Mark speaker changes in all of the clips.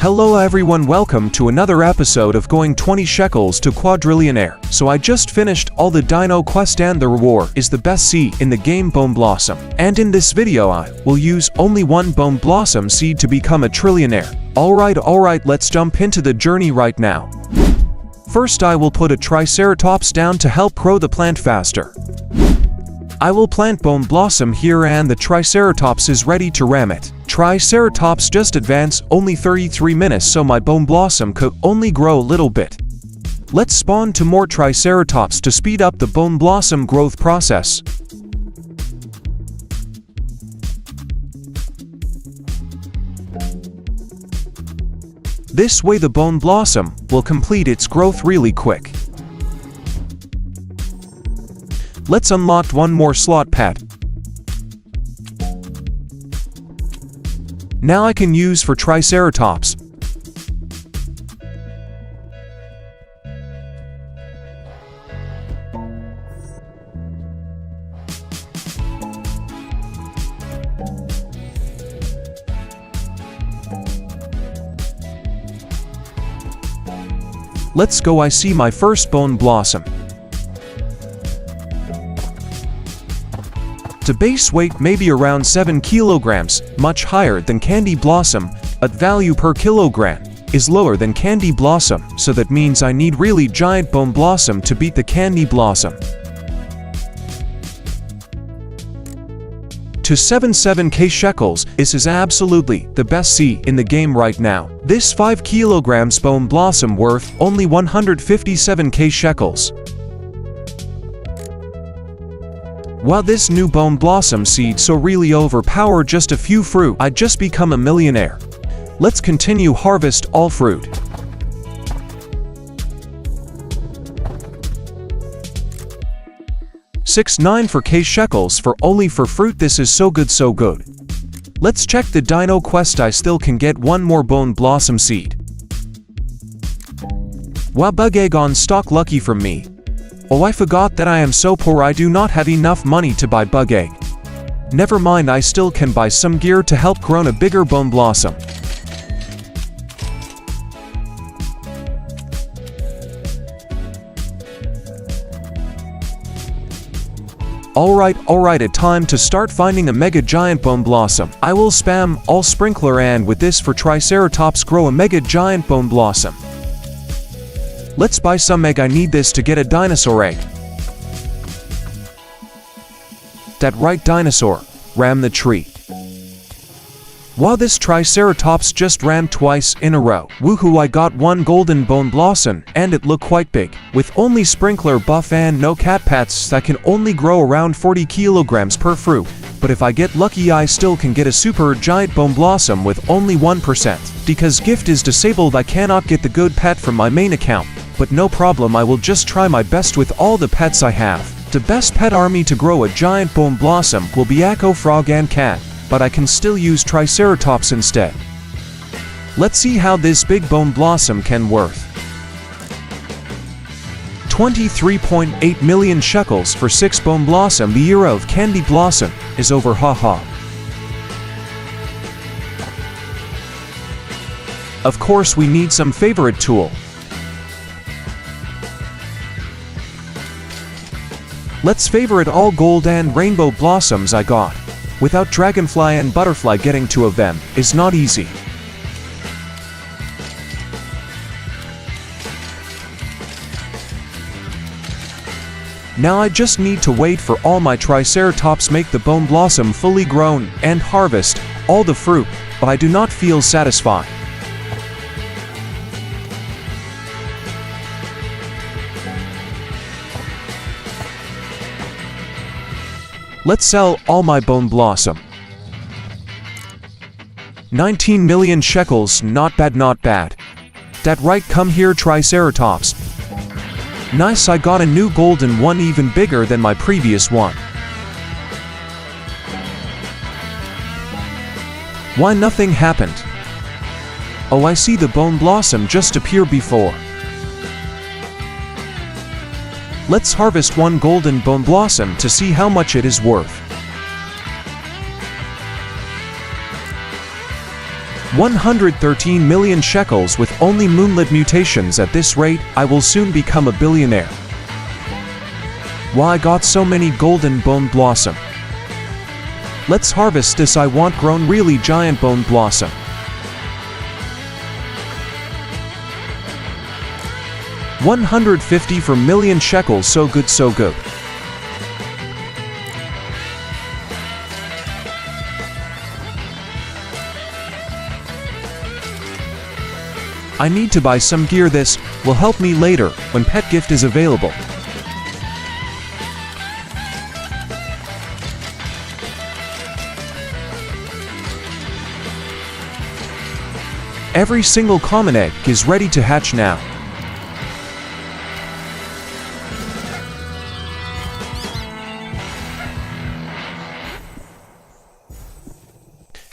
Speaker 1: Hello everyone, welcome to another episode of going 20 shekels to quadrillionaire. So I just finished all the dino quest and the reward is the best seed in the game, Bone Blossom. And in this video I will use only one Bone Blossom seed to become a trillionaire. Alright, let's jump into the journey right now. First I will put a triceratops down to help grow the plant faster. I will plant Bone Blossom here and the triceratops is ready to ram it. Triceratops just advance only 33 minutes, so my Bone Blossom could only grow a little bit. Let's spawn to more triceratops to speed up the Bone Blossom growth process. This way the Bone Blossom will complete its growth really quick. Let's unlock one more slot pad. Now I can use for triceratops. Let's go, I see my first Bone Blossom. The base weight may be around 7 kilograms, much higher than Candy Blossom, but value per kilogram is lower than Candy Blossom, so that means I need really giant Bone Blossom to beat the Candy Blossom. To 77k shekels, this is absolutely the best seed in the game right now. This 5 kilograms Bone Blossom worth only 157k shekels. While this new Bone Blossom seed so really overpower just a few fruit, I just become a millionaire. Let's continue harvest all fruit. 6.9 for k shekels for only for fruit, this is so good. Let's check the dino quest, I still can get one more Bone Blossom seed. Wow, bug egg on stock, lucky from me. Oh, I forgot that I am so poor, I do not have enough money to buy bug egg. Never mind, I still can buy some gear to help grow a bigger Bone Blossom. Alright, a time to start finding a mega giant Bone Blossom. I will spam all sprinkler and with this for triceratops grow a mega giant Bone Blossom. Let's buy some egg, I need this to get a dinosaur egg. That right, dinosaur, ram the tree. Wow, this triceratops just rammed twice in a row. Woohoo, I got one golden Bone Blossom and it looked quite big. With only sprinkler buff and no cat pets, that can only grow around 40 kilograms per fruit. But if I get lucky I still can get a super giant Bone Blossom with only 1%. Because gift is disabled I cannot get the good pet from my main account. But no problem, I will just try my best with all the pets I have. The best pet army to grow a giant Bone Blossom will be Echo, Frog and Cat, but I can still use Triceratops instead. Let's see how this big Bone Blossom can worth. 23.8 million shekels for 6 Bone Blossom. The era of Candy Blossom is over, haha. Of course we need some favorite tool. Let's favorite all gold and rainbow blossoms I got. Without dragonfly and butterfly, getting two of them is not easy. Now I just need to wait for all my triceratops make the Bone Blossom fully grown and harvest all the fruit, but I do not feel satisfied. Let's sell all my Bone Blossom. 19 million shekels, not bad. That right, come here triceratops. Nice, I got a new golden one even bigger than my previous one. Why nothing happened? Oh, I see the Bone Blossom just appear before. Let's harvest one golden Bone Blossom to see how much it is worth. 113 million shekels with only moonlit mutations. At this rate, I will soon become a billionaire. Why I got so many golden bone blossom? Let's harvest this. I want grown really giant bone blossom. $150 for million shekels. So good, so good. I need to buy some gear. This will help me later when pet gift is available. Every single common egg is ready to hatch now.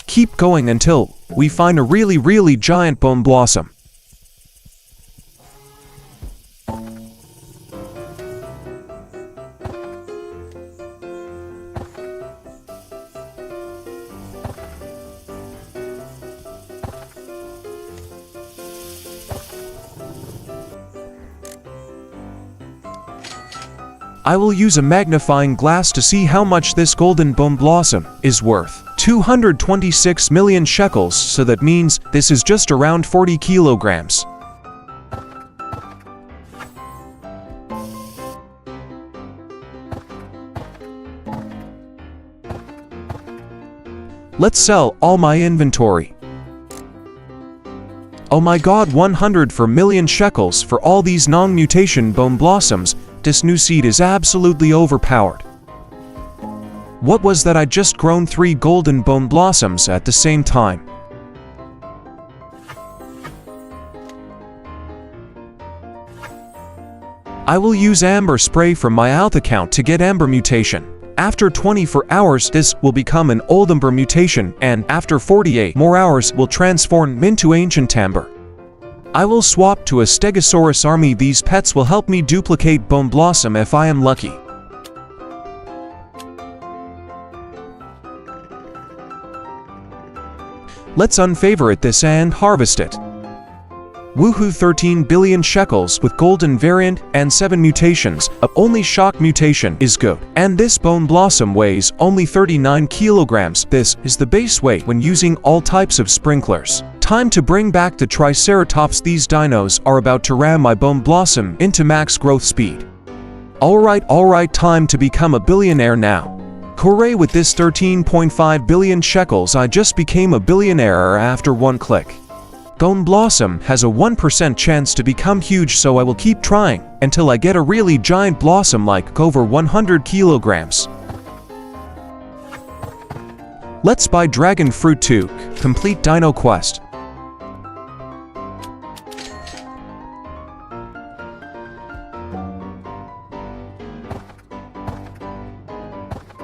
Speaker 1: Keep going until we find a really giant bone blossom. I will use a magnifying glass to see how much this golden bone blossom is worth. 226 million shekels, so that means this is just around 40 kilograms. Let's sell all my inventory. Oh my god, 100 for million shekels for all these non-mutation bone blossoms. This new seed is absolutely overpowered. What was that? I just grown 3 golden bone blossoms at the same time. I will use amber spray from my alt account to get amber mutation. After 24 hours this will become an old amber mutation, and after 48 more hours will transform into ancient amber. I will swap to a stegosaurus army. These pets will help me duplicate bone blossom if I am lucky. Let's unfavorite this and harvest it. Woohoo, 13 billion shekels with golden variant and 7 mutations. Only shock mutation is good. And this bone blossom weighs only 39 kilograms. This is the base weight when using all types of sprinklers. Time to bring back the triceratops. These dinos are about to ram my bone blossom into max growth speed. Alright, time to become a billionaire now. Hooray, with this 13.5 billion shekels I just became a billionaire after one click. Bone blossom has a 1% chance to become huge, so I will keep trying until I get a really giant blossom like over 100 kilograms. Let's buy dragon fruit to complete dino quest.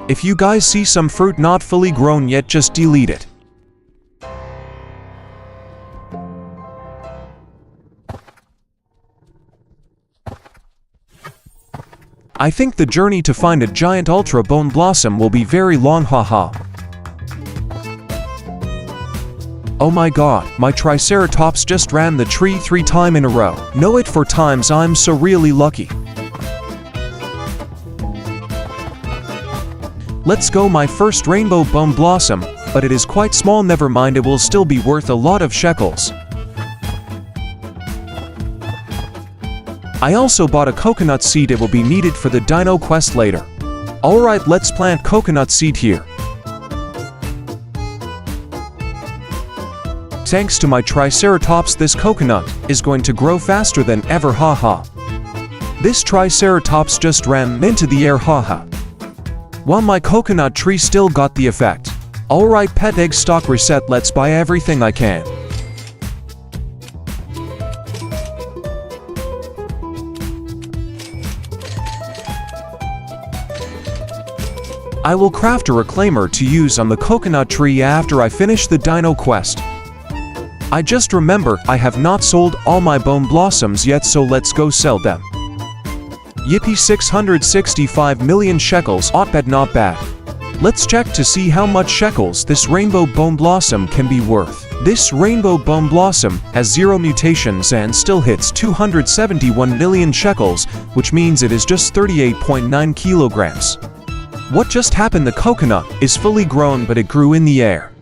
Speaker 1: If you guys see some fruit not fully grown yet, just delete it. I think the journey to find a giant ultra bone blossom will be very long, haha. Oh my god, my triceratops just ran the tree 3 times in a row. Know it 4 times, I'm so really lucky. Let's go, my first rainbow bone blossom, but it is quite small. Never mind, it will still be worth a lot of shekels. I also bought a coconut seed. It will be needed for the dino quest later. Alright, let's plant coconut seed here. Thanks to my triceratops, this coconut is going to grow faster than ever, haha. This triceratops just ran into the air, haha. While my coconut tree still got the effect. Alright, pet egg stock reset. Let's buy everything I can. I will craft a reclaimer to use on the coconut tree after I finish the dino quest. I just remember I have not sold all my bone blossoms yet, so let's go sell them. Yippee, 665 million shekels. Not bad. Let's check to see how much shekels this rainbow bone blossom can be worth. This rainbow bone blossom has 0 mutations and still hits 271 million shekels, which means it is just 38.9 kilograms. What just happened? The coconut is fully grown, but it grew in the air.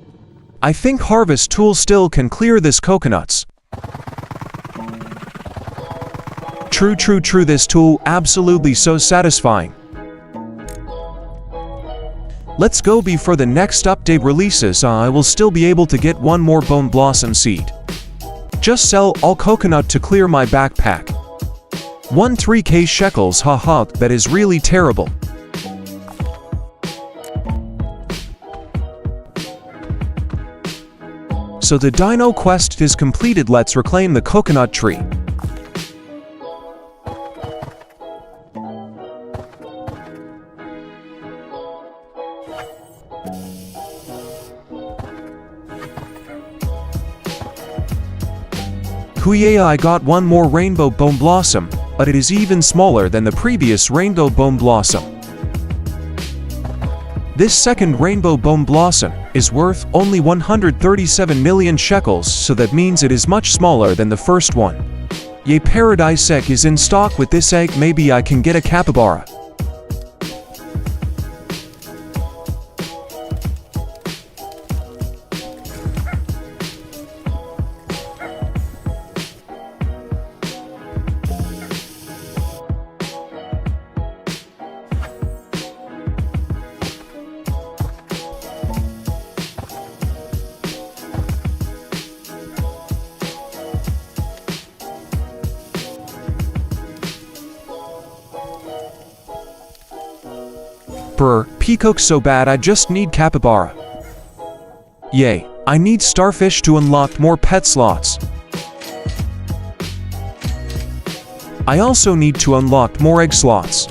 Speaker 1: I think harvest tool still can clear this coconuts. True, this tool absolutely so satisfying. Let's go before the next update releases. I will still be able to get one more bone blossom seed. Just sell all coconut to clear my backpack. 3k shekels, haha, that is really terrible. So the dino quest is completed. Let's reclaim the coconut tree. Yeah, I got one more rainbow bone blossom, but it is even smaller than the previous rainbow bone blossom. This second rainbow bone blossom is worth only 137 million shekels, so that means it is much smaller than the first one. Yay, paradise egg is in stock. With this egg, maybe I can get a capybara. Peacock so bad, I just need capybara. Yay, I need starfish to unlock more pet slots. I also need to unlock more egg slots.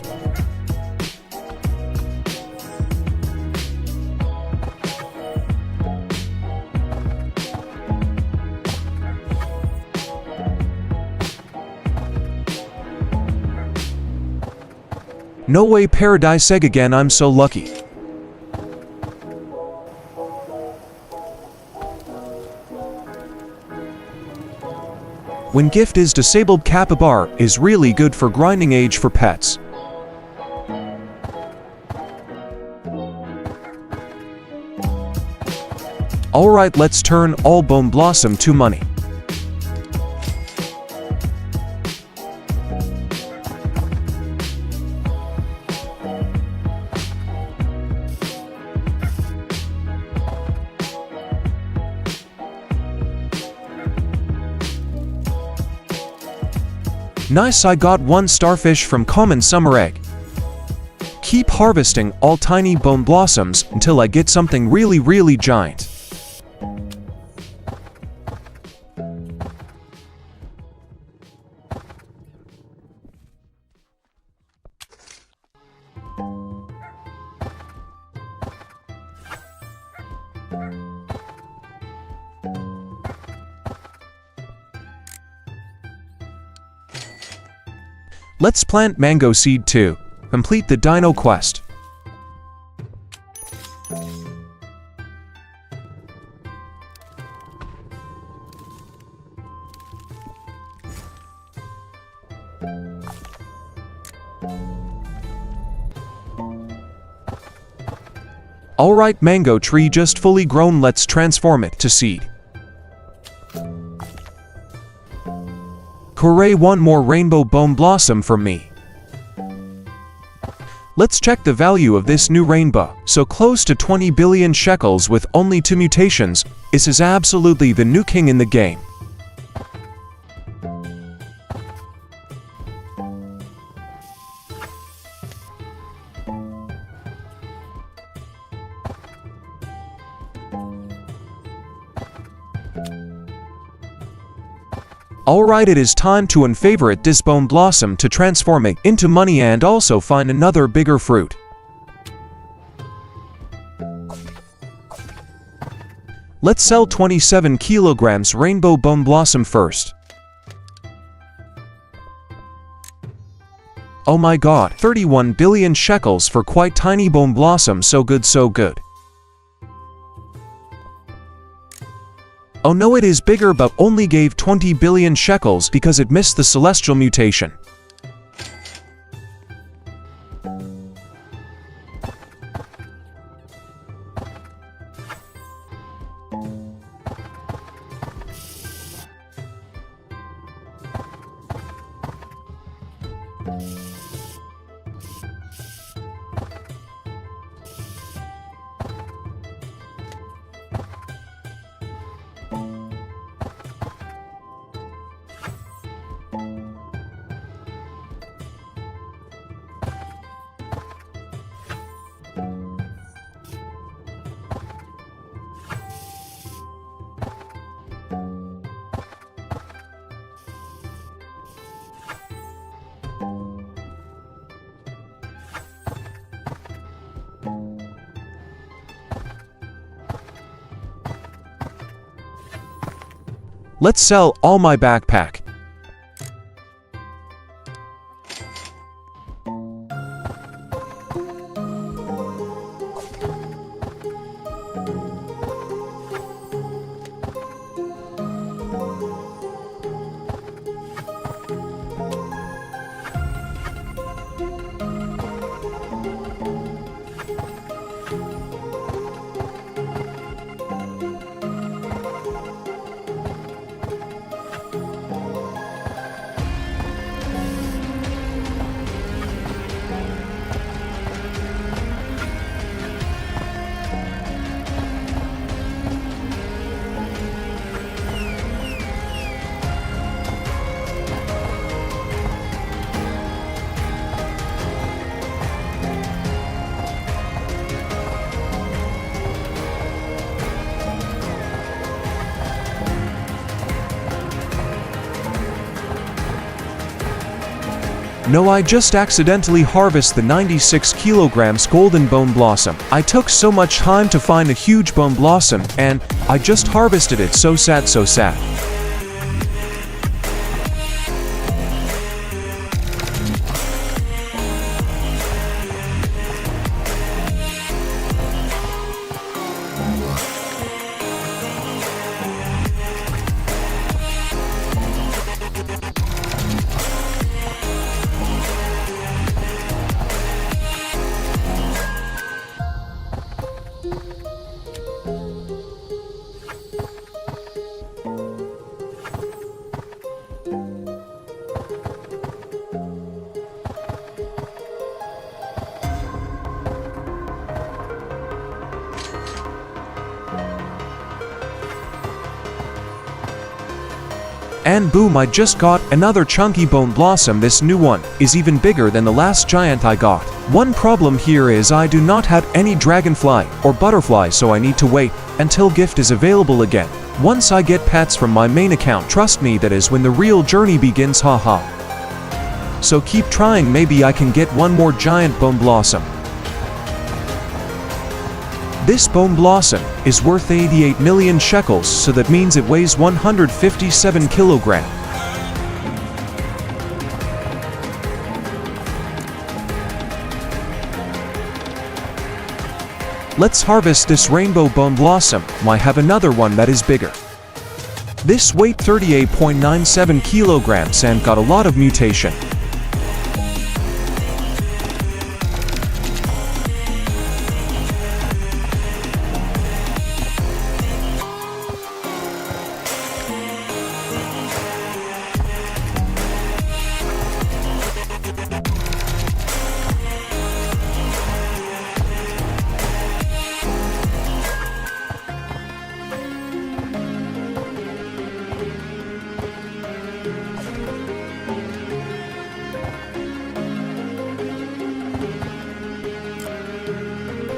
Speaker 1: No way, paradise egg again, I'm so lucky. When gift is disabled, capybara is really good for grinding age for pets. Alright, let's turn all bone blossom to money. Nice, I got one starfish from common summer egg. Keep harvesting all tiny bone blossoms until I get something really giant. Let's plant mango seed too. Complete the dino quest. Alright, mango tree just fully grown, let's transform it to seed. Hooray, one more rainbow bone blossom from me. Let's check the value of this new rainbow. So close to 20 billion shekels with only 2 mutations. This is absolutely the new king in the game. Alright, it is time to unfavorite this bone blossom to transform it into money and also find another bigger fruit. Let's sell 27 kilograms rainbow bone blossom first. Oh my god, 31 billion shekels for quite tiny bone blossom, so good, so good. Oh no, it is bigger but only gave 20 billion shekels because it missed the celestial mutation. Let's sell all my backpack. No, I just accidentally harvest the 96 kilograms golden bone blossom. I took so much time to find a huge bone blossom and I just harvested it. So sad, so sad. And boom, I just got another chunky bone blossom. This new one is even bigger than the last giant I got. One problem here is I do not have any dragonfly or butterfly, so I need to wait until gift is available again. Once I get pets from my main account, trust me, that is when the real journey begins, haha. So keep trying, maybe I can get one more giant bone blossom. This bone blossom is worth 88 million shekels, so that means it weighs 157 kilograms. Let's harvest this rainbow bone blossom. I have another one that is bigger. This weighed 38.97 kilograms and got a lot of mutation.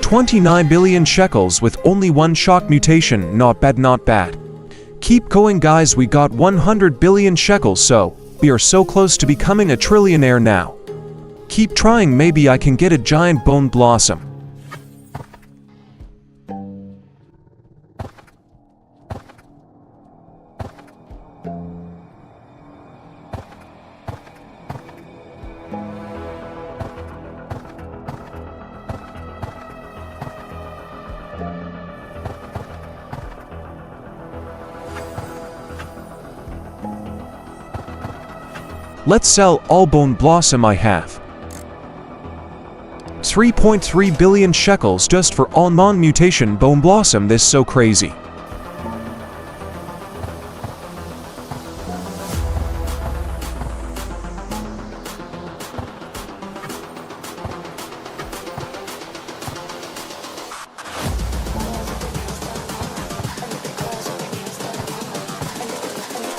Speaker 1: $29 billion shekels with only one shock mutation. Not bad, not bad. Keep going, guys. We got 100 billion shekels, so we are so close to becoming a trillionaire now. Keep trying, maybe I can get a giant bone blossom. Let's sell all bone blossom I have. 3.3 billion shekels just for all non-mutation bone blossom. This so crazy.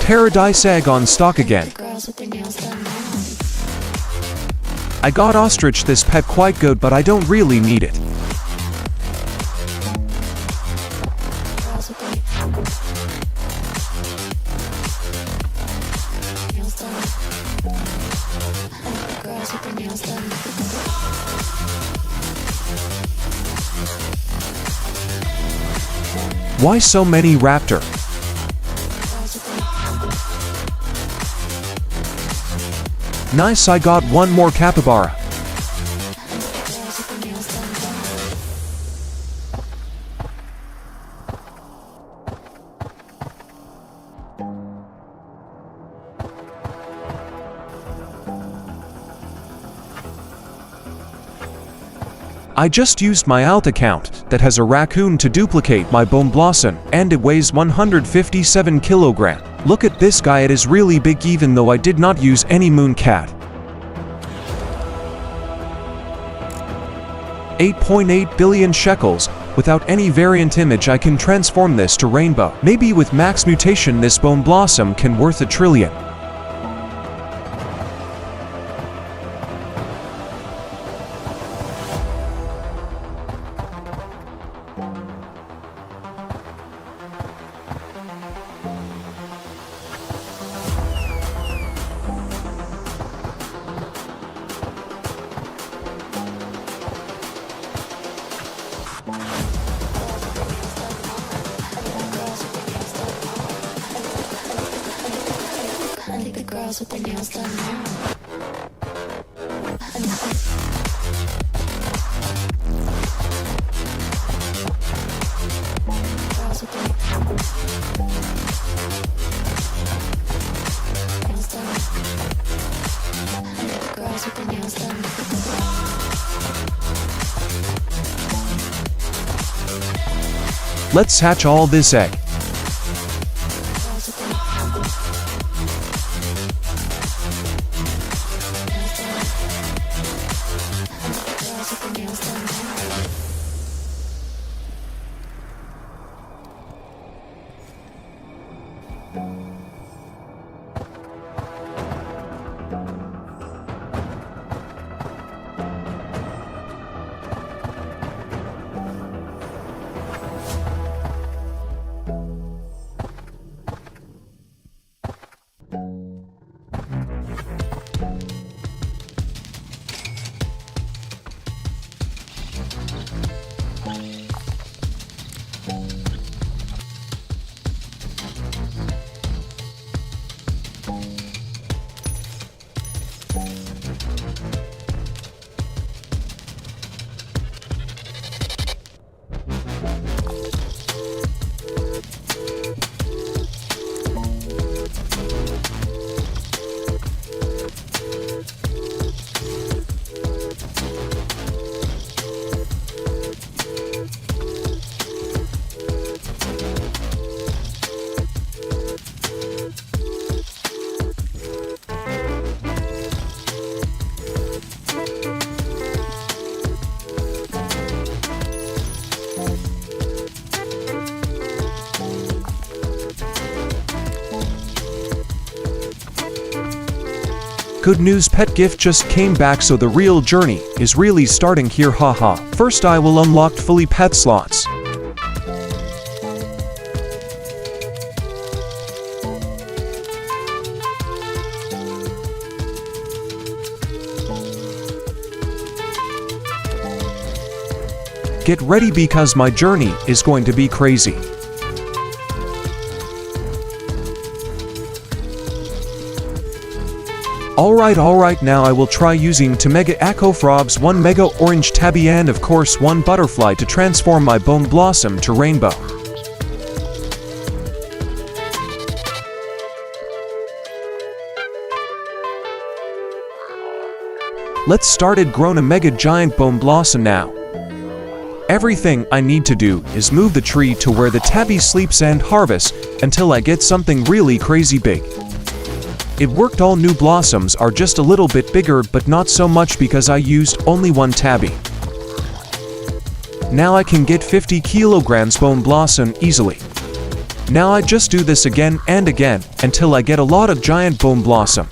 Speaker 1: Paradise egg on stock again. I got ostrich this pet quite good, but I don't really need it. Why so many raptor? Nice, I got one more capybara. I just used my alt account that has a raccoon to duplicate my bone blossom, and it weighs 157 kilogram. Look at this guy, it is really big even though I did not use any moon cat. 8.8 billion shekels. Without any variant image I can transform this to rainbow. Maybe with max mutation this bone blossom can worth 1 trillion.
Speaker 2: With their nails done now. Girls with their nails done. Girls with their nails done.
Speaker 1: Let's hatch all this egg. Good news, pet gift just came back, so the real journey is really starting here, haha. First I will unlock fully pet slots. Get ready because my journey is going to be crazy. Alright, now I will try using 2 mega echo frogs, 1 mega orange tabby, and of course 1 butterfly to transform my bone blossom to rainbow. Let's started grown a mega giant bone blossom now. Everything I need to do is move the tree to where the tabby sleeps and harvest until I get something really crazy big. It worked. All new blossoms are just a little bit bigger, but not so much because I used only one tabby. Now I can get 50 kilograms bone blossom easily. Now I just do this again and again until I get a lot of giant bone blossom.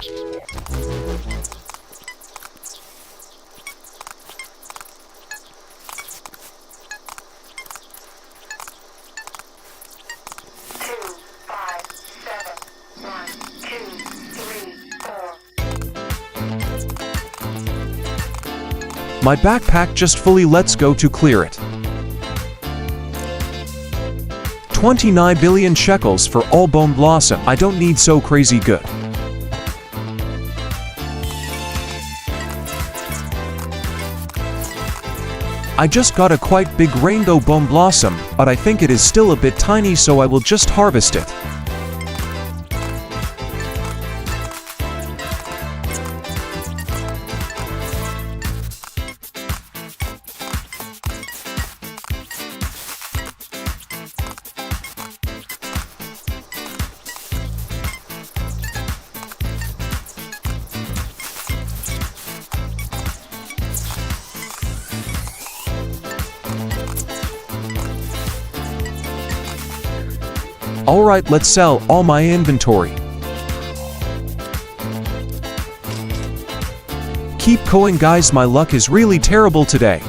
Speaker 1: My backpack just fully. Let's go to clear it. 29 billion shekels for all bone blossom. I don't need so crazy good. I just got a quite big rainbow bone blossom, but I think it is still a bit tiny, so I will just harvest it. Alright, let's sell all my inventory. Keep going guys, my luck is really terrible today.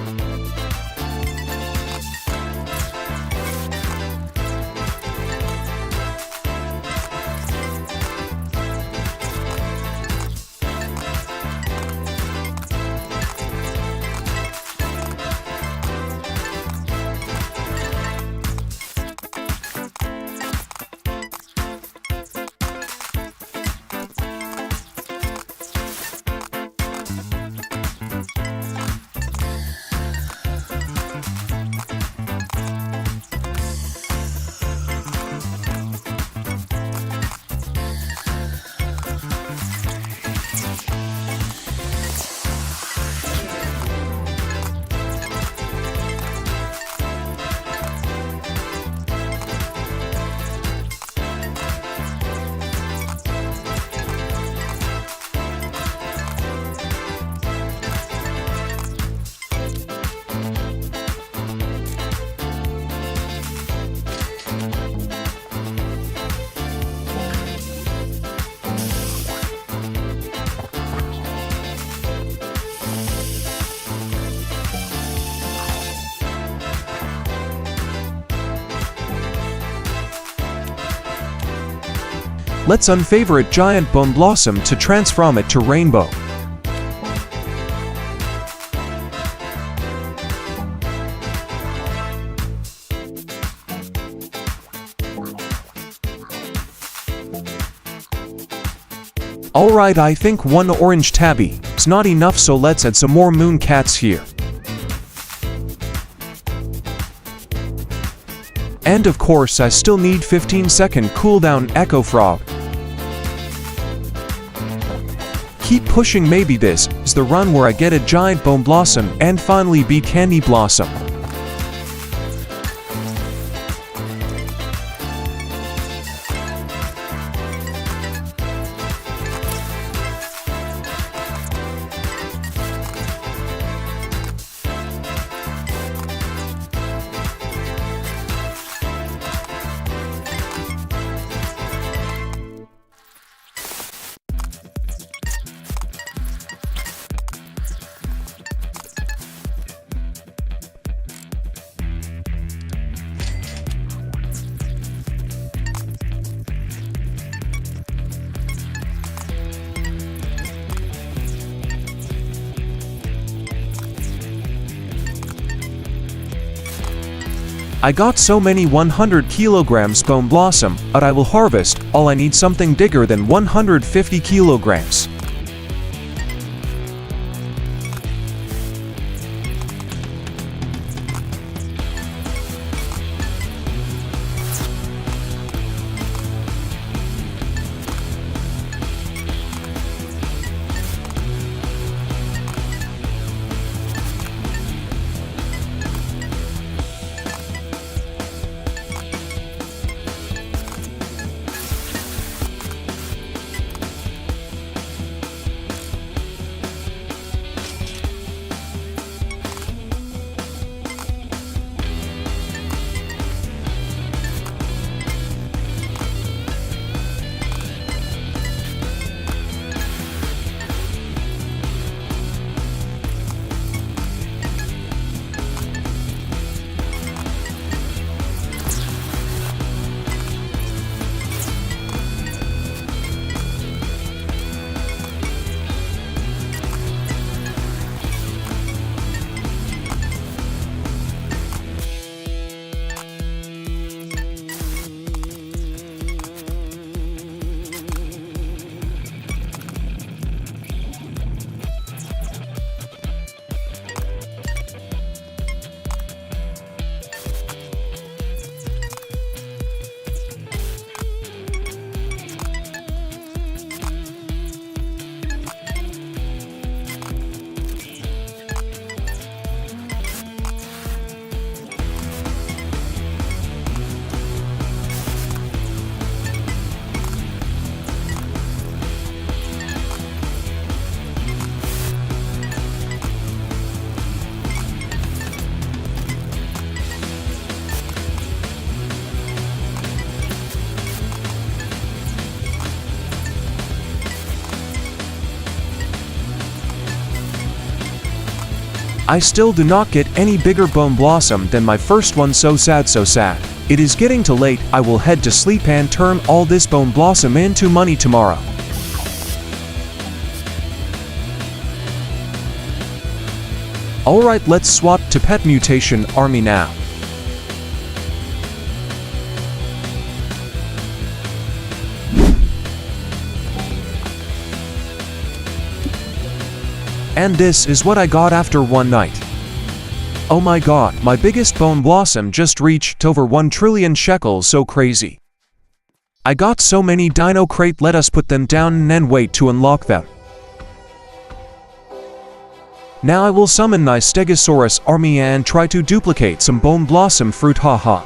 Speaker 1: Let's unfavorite giant bone blossom to transform it to rainbow. Alright, I think one orange tabby is not enough, so let's add some more moon cats here. And of course I still need 15-second cooldown echo frog. Keep pushing, maybe this is the run where I get a giant bone blossom and finally beat candy blossom. I got so many 100 kilograms bone blossom, but I will harvest all. I need something bigger than 150 kilograms. I still do not get any bigger bone blossom than my first one, so sad, so sad. It is getting too late, I will head to sleep and turn all this bone blossom into money tomorrow. Alright, let's swap to pet mutation army now. And this is what I got after one night. Oh my god, my biggest bone blossom just reached over 1 trillion shekels, so crazy. I got so many dino crate, let us put them down and then wait to unlock them. Now I will summon my Stegosaurus army and try to duplicate some bone blossom fruit, haha.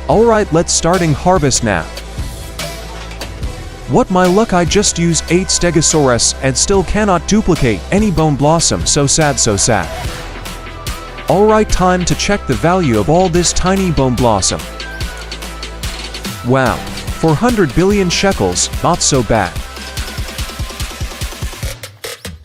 Speaker 1: Alright, let's starting harvest now. What my luck, I just use 8 Stegosaurus and still cannot duplicate any bone blossom, so sad, so sad. Alright, time to check the value of all this tiny bone blossom. Wow, 400 billion shekels, not so bad.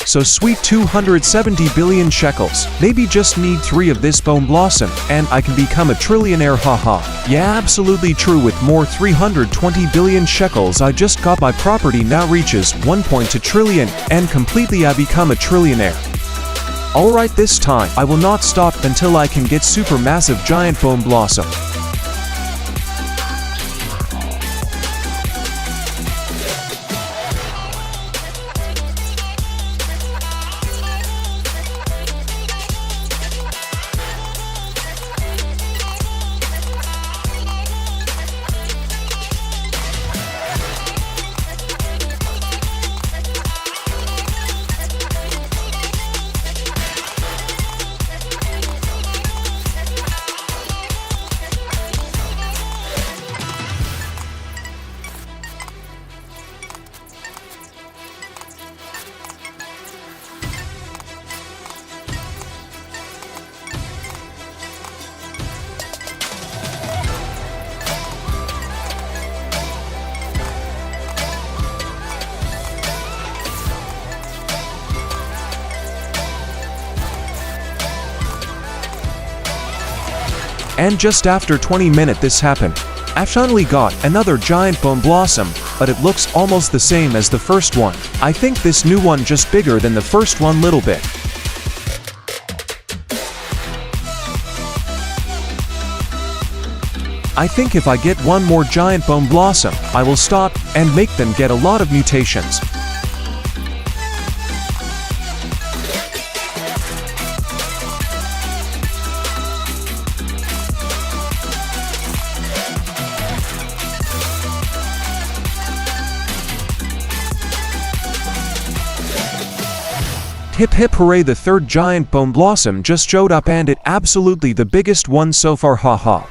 Speaker 1: So sweet, 270 billion shekels. Maybe just need 3 of this bone blossom and I can become a trillionaire, haha. Yeah, absolutely true. With more 320 billion shekels, I just got my property now reaches 1.2 trillion and completely I become a trillionaire. Alright, this time I will not stop until I can get super massive giant bone blossom. And just after 20 minutes this happened. I finally got another giant bone blossom, but it looks almost the same as the first one. I think this new one just bigger than the first one little bit. I think if I get one more giant bone blossom, I will stop and make them get a lot of mutations. Hip hip hooray, the third giant bone blossom just showed up and it absolutely the biggest one so far, haha.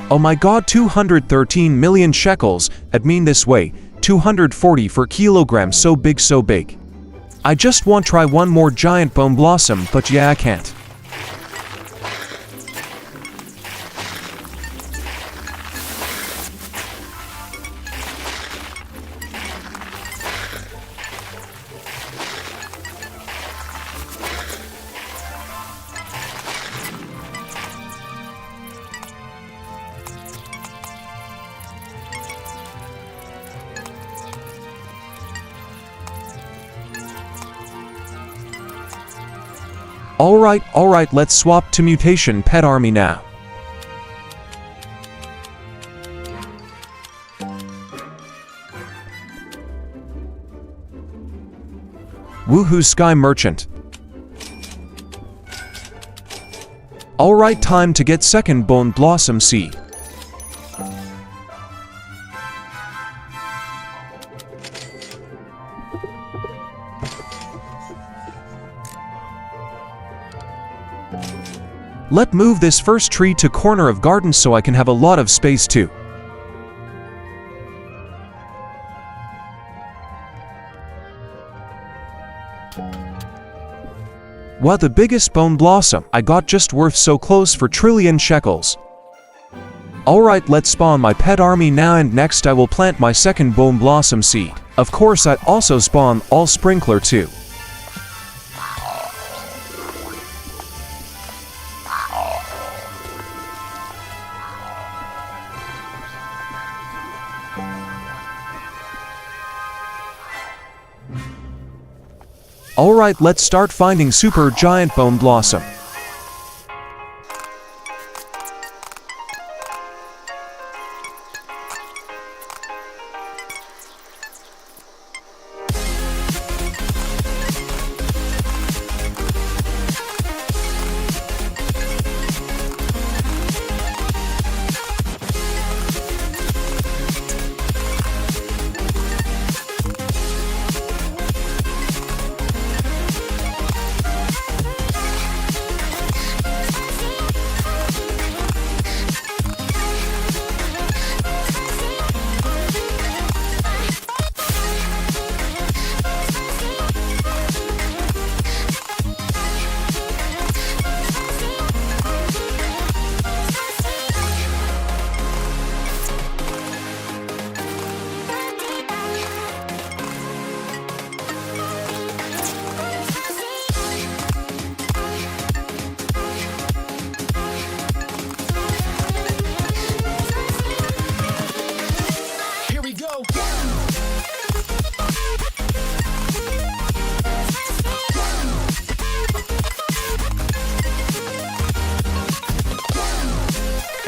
Speaker 1: Oh my god, 213 million shekels, I mean this way, 240 for kilograms, so big, so big. I just want to try one more giant bone blossom, but yeah, I can't. Alright, let's swap to mutation pet army now. Woohoo, Sky Merchant. Alright, time to get second bone blossom seed. Let's move this first tree to corner of garden so I can have a lot of space too. Wow, the biggest bone blossom I got just worth so close for trillion shekels. Alright, let's spawn my pet army now, and next I will plant my second bone blossom seed. Of course, I also spawn all sprinkler too. Alright, let's start finding super giant bone blossom.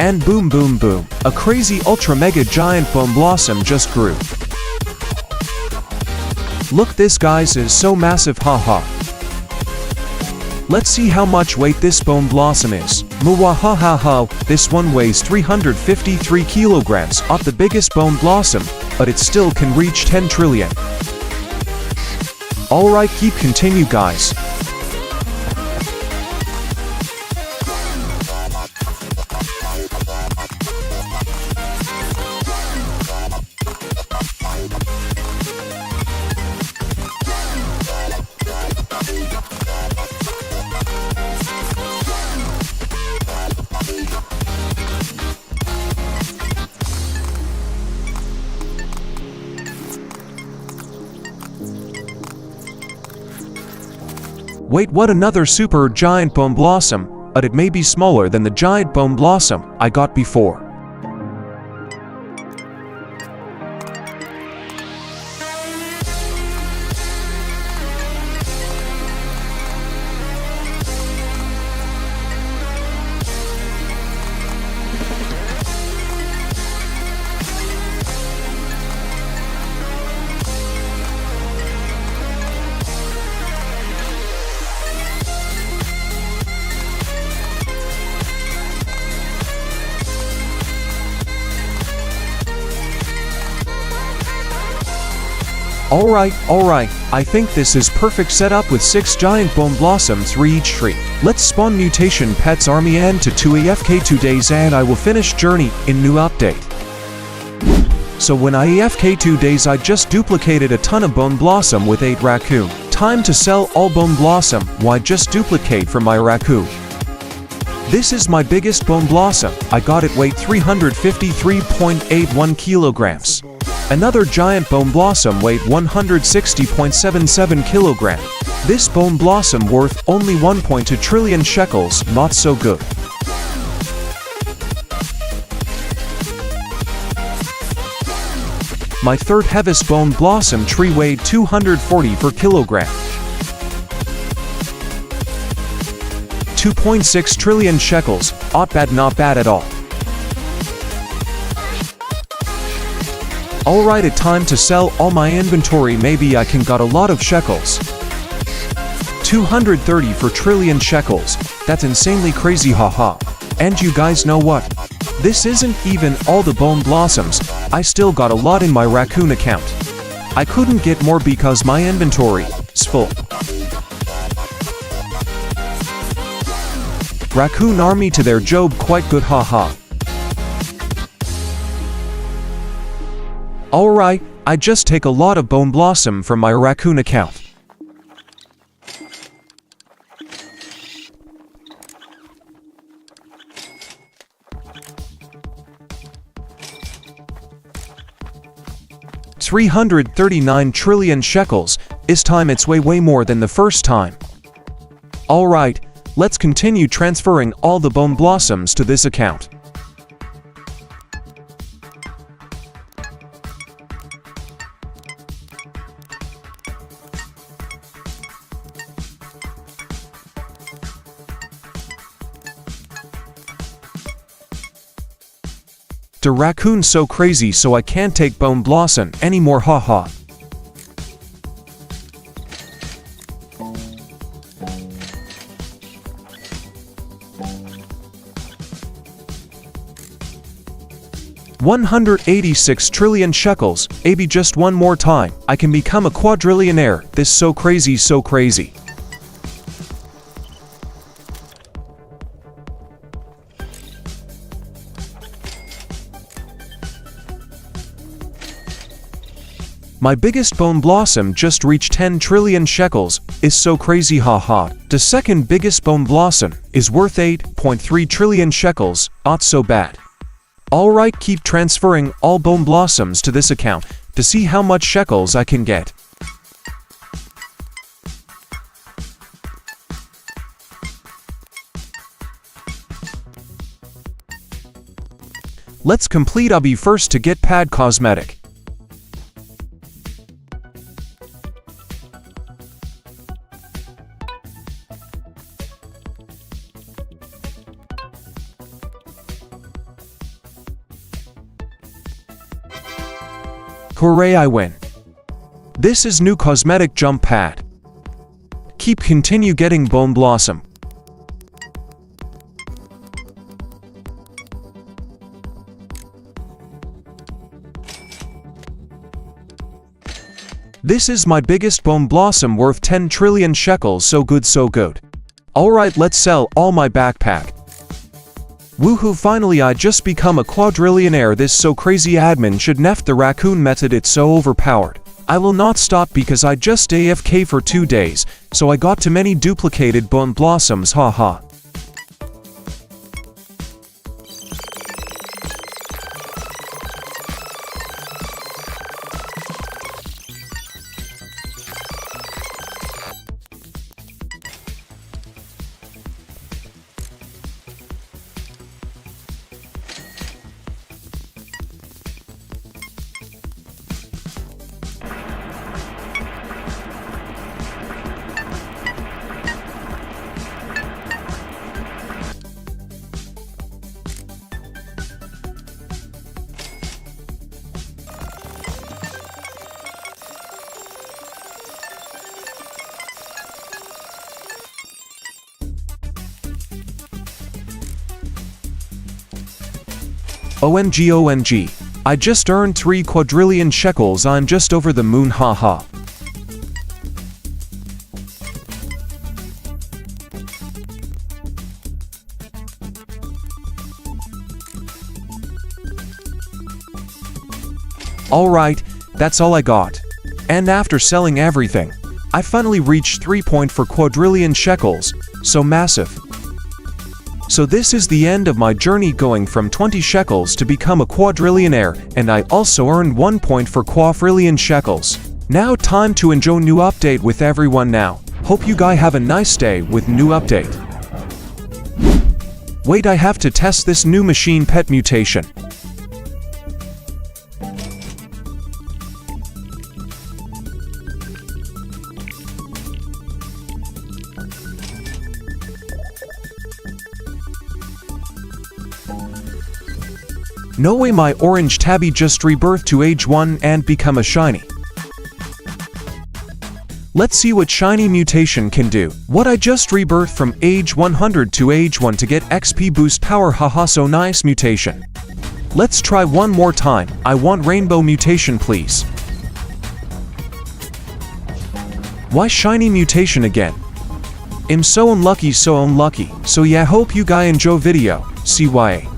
Speaker 1: And boom boom boom, a crazy ultra mega giant bone blossom just grew. Look, this guys is so massive, haha. Let's see how much weight this bone blossom is. Muahahaha, this one weighs 353 kilograms, not the biggest bone blossom, but it still can reach 10 trillion. Alright, keep continue guys. Wait, what, another super giant bone blossom, but it may be smaller than the giant bone blossom I got before. Alright, I think this is perfect setup with 6 giant bone blossoms for each tree. Let's spawn mutation pets army and to 2 AFK 2 days and I will finish journey in new update. So when I AFK 2 days I just duplicated a ton of bone blossom with 8 raccoon. Time to sell all bone blossom, why just duplicate from my raccoon. This is my biggest bone blossom, I got it weight 353.81 kilograms. Another giant bone blossom weight 160.77 kilogram. This bone blossom worth only 1.2 trillion shekels, not so good. My third heaviest bone blossom tree weighed 240 per kilogram. 2.6 trillion shekels, not bad at all. Alright, it's time to sell all my inventory, maybe I can got a lot of shekels. 230 for trillion shekels, that's insanely crazy, haha. And you guys know what? This isn't even all the bone blossoms, I still got a lot in my raccoon account. I couldn't get more because my inventory is full. Raccoon army to their job quite good, haha. Alright, I just take a lot of bone blossom from my raccoon account. 339 trillion shekels. This time it's way more than the first time. Alright, let's continue transferring all the bone blossoms to this account. The raccoon's so crazy, so I can't take bone blossom anymore, haha. $186 trillion shekels, maybe just one more time, I can become a quadrillionaire. This so crazy, so crazy. My biggest bone blossom just reached 10 trillion shekels, is so crazy, haha. The second biggest bone blossom is worth 8.3 trillion shekels, not so bad. Alright, keep transferring all bone blossoms to this account to see how much shekels I can get. Let's complete Ubby first to get pad cosmetic. Hooray, I win. This is new cosmetic jump pad. Continue getting bone blossom. This is my biggest bone blossom worth 10 trillion shekels, so good, so good. Alright, let's sell all my backpack. Woohoo, finally I just become a quadrillionaire. This so crazy. Admin should nerf the raccoon method, it's so overpowered. I will not stop because I just AFK for 2 days, so I got too many duplicated bone blossoms, haha. OMG, I just earned 3 quadrillion shekels, I'm just over the moon, haha. Alright, that's all I got. And after selling everything, I finally reached 3.4 quadrillion shekels, so massive. So this is the end of my journey, going from 20 shekels to become a quadrillionaire, and I also earned 1.4 quadrillion shekels. Now time to enjoy new update with everyone now. Hope you guys have a nice day with new update. Wait, I have to test this new machine pet mutation. No way, my orange tabby just rebirth to age 1 and become a shiny. Let's see what shiny mutation can do. What, I just rebirth from age 100 to age 1 to get XP boost power, haha, so nice mutation. Let's try one more time. I want rainbow mutation, please. Why shiny mutation again? I'm so unlucky, so unlucky. So yeah, hope you guys enjoy video. CYA.